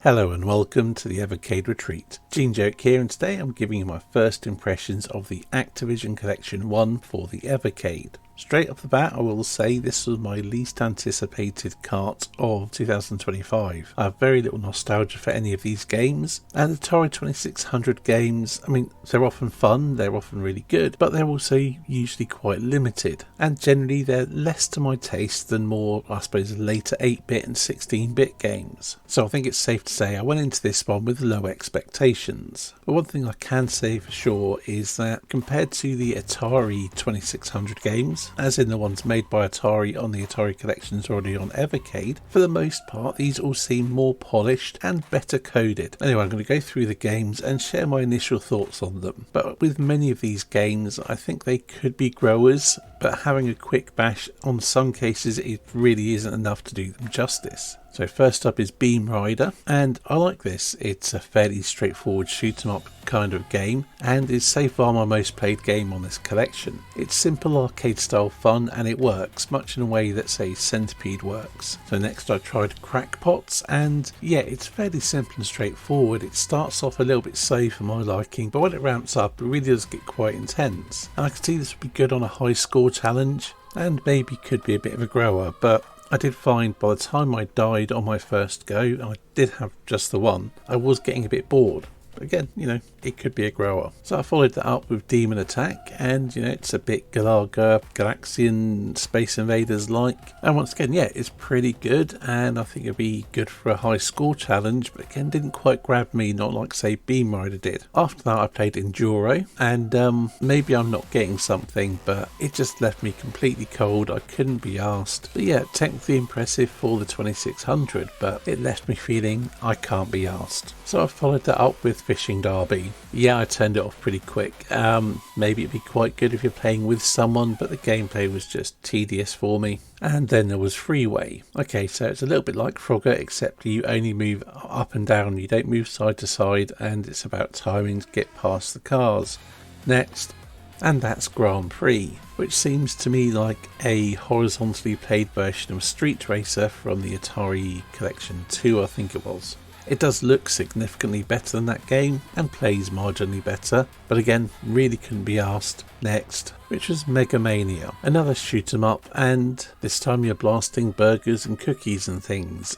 Hello and welcome to the Evercade Retreat. Gene Joke here, and today I'm giving you my first impressions of the Activision Collection 1 for the Evercade. Straight off the bat, I will say this was my least anticipated cart of 2025. I have very little nostalgia for any of these games, and Atari 2600 games, they're often fun, they're often really good, but they're also usually quite limited, and generally they're less to my taste than more, later 8-bit and 16-bit games. So I think it's safe to say I went into this one with low expectations. But one thing I can say for sure is that compared to the Atari 2600 games, as in the ones made by Atari on the Atari collections already on Evercade, for the most part these all seem more polished and better coded. Anyway, I'm going to go through the games and share my initial thoughts on them. But with many of these games, I think they could be growers, but having a quick bash on some cases, it really isn't enough to do them justice. So first up is Beam Rider, and I like this. It's a fairly straightforward shoot 'em up kind of game, and is so far my most played game on this collection. It's simple arcade style fun, and it works much in a way that, say, Centipede works. So next I tried Crackpots, and yeah, it's fairly simple and straightforward. It starts off a little bit slow for my liking, but when it ramps up it really does get quite intense, and I could see this would be good on a high score challenge, and maybe could be a bit of a grower. But I did find by the time I died on my first go, and I did have just the one, I was getting a bit bored. But again, it could be a grower. So I followed that up with Demon Attack, and it's a bit Galaga, Galaxian, Space Invaders like. And once again, yeah, it's pretty good, and I think it'd be good for a high score challenge, but again, didn't quite grab me, not like, say, Beam Rider did. After that, I played Enduro, and maybe I'm not getting something, but it just left me completely cold. I couldn't be asked. But yeah, technically impressive for the 2600, but it left me feeling I can't be asked. So I followed that up with Fishing Derby. Yeah, I turned it off pretty quick. Maybe it'd be quite good if you're playing with someone, but the gameplay was just tedious for me. And then there was Freeway. Okay, so it's a little bit like Frogger, except you only move up and down, you don't move side to side, and it's about timing to get past the cars. Next, and that's Grand Prix, which seems to me like a horizontally played version of Street Racer from the Atari Collection 2, I think it was. It does look significantly better than that game, and plays marginally better, but again, really couldn't be asked. Next, which was Mega Mania, another shoot 'em up, and this time you're blasting burgers and cookies and things.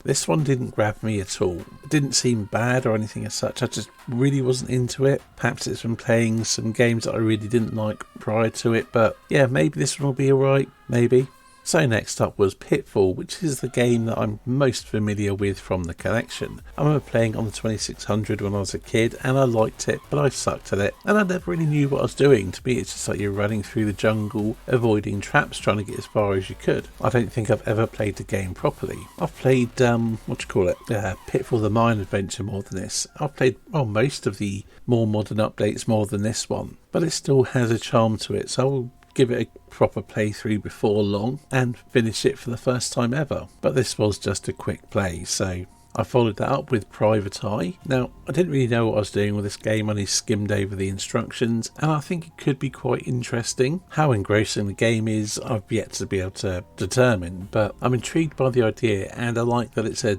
This one didn't grab me at all. It didn't seem bad or anything as such, I just really wasn't into it. Perhaps it's from playing some games that I really didn't like prior to it, but yeah, maybe this one will be alright, maybe. So next up was Pitfall, which is the game that I'm most familiar with from the collection. I remember playing on the 2600 when I was a kid, and I liked it, but I sucked at it, and I never really knew what I was doing. To me, it's just like you're running through the jungle, avoiding traps, trying to get as far as you could. I don't think I've ever played the game properly. I've played, Pitfall the Mine Adventure more than this. I've played, most of the more modern updates more than this one, but it still has a charm to it, so I'll give it a proper playthrough before long and finish it for the first time ever. But this was just a quick play, so I followed that up with Private Eye. Now, I didn't really know what I was doing with this game. I only skimmed over the instructions, and I think it could be quite interesting. How engrossing the game is, I've yet to be able to determine, but I'm intrigued by the idea, and I like that it's I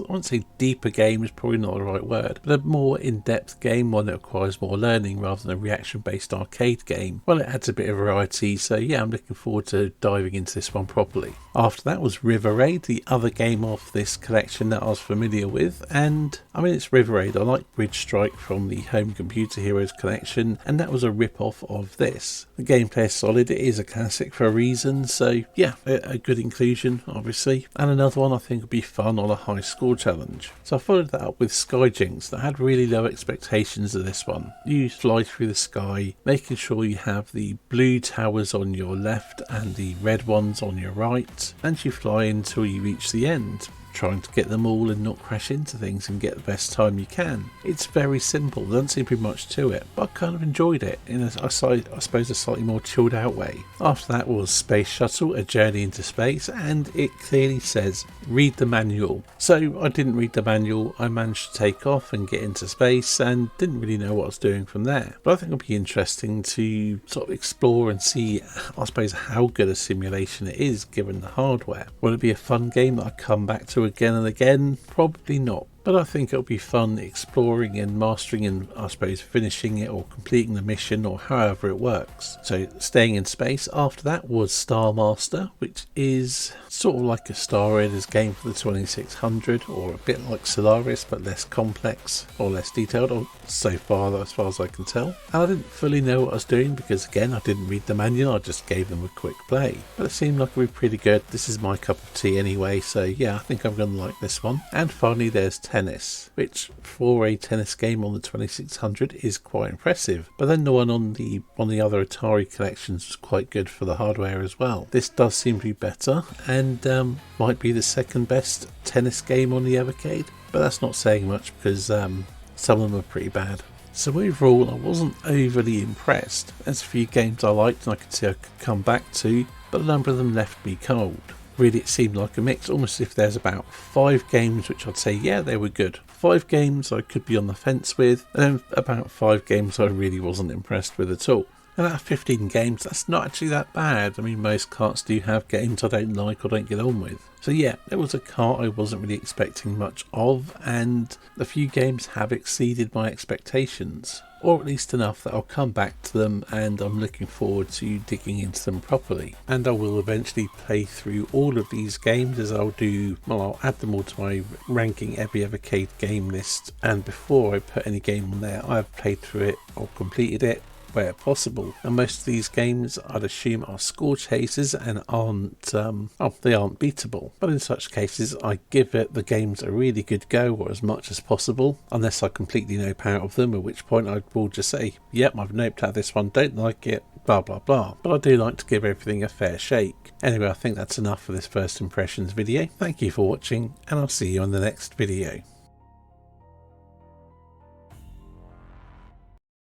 won't say deeper game is probably not the right word, but a more in-depth game, one that requires more learning rather than a reaction-based arcade game. Well, it adds a bit of variety, so yeah, I'm looking forward to diving into this one properly. After that was River Raid, the other game off this collection that I was familiar with, and it's River Raid. I like Bridge Strike from the Home Computer Heroes collection, and that was a rip-off of this. The gameplay is solid, it is a classic for a reason, so yeah, a good inclusion obviously, and another one I think would be fun on a high score challenge. So I followed that up with Skyjinx. That had really low expectations of this one. You fly through the sky, making sure you have the blue towers on your left and the red ones on your right, and you fly until you reach the end, trying to get them all and not crash into things and get the best time you can. It's very simple, there doesn't seem to be much to it, but I kind of enjoyed it in a slightly more chilled out way. After that was Space Shuttle, A Journey into Space, and it clearly says read the manual. So I didn't read the manual, I managed to take off and get into space and didn't really know what I was doing from there. But I think it'll be interesting to sort of explore and see, how good a simulation it is given the hardware. Will it be a fun game that I come back to to again and again? Probably not. But I think it'll be fun exploring and mastering and I suppose finishing it or completing the mission or however it works. So staying in space, after that was Star Master, which is sort of like a Star Raiders game for the 2600, or a bit like Solaris but less complex or less detailed, or so far as far as I can tell. And I didn't fully know what I was doing because again I didn't read the manual, I just gave them a quick play. But it seemed like it would be pretty good. This is my cup of tea anyway, so yeah, I think I'm going to like this one. And finally there's Tennis, which for a tennis game on the 2600 is quite impressive, but then the one on the other Atari collections was quite good for the hardware as well. This does seem to be better and might be the second best tennis game on the Evercade, but that's not saying much because some of them are pretty bad. So overall I wasn't overly impressed. There's a few games I liked and I could see I could come back to, but a number of them left me cold. Really, it seemed like a mix, almost as if there's about 5 games which I'd say, yeah, they were good. 5 games I could be on the fence with, and then about 5 games I really wasn't impressed with at all. And out of 15 games, that's not actually that bad. I mean, most carts do have games I don't like or don't get on with. So yeah, it was a cart I wasn't really expecting much of, and a few games have exceeded my expectations. Or at least enough that I'll come back to them and I'm looking forward to digging into them properly. And I will eventually play through all of these games as I'll add them all to my ranking every Evercade game list, and before I put any game on there I've played through it or completed it where possible. And most of these games I'd assume are score chasers and they aren't beatable, but in such cases I give it the games a really good go, or as much as possible, unless I completely nope out of them, at which point I will just say, yep, I've noped out this one, don't like it, blah blah blah. But I do like to give everything a fair shake. Anyway, I think that's enough for this first impressions video. Thank you for watching and I'll see you on the next video.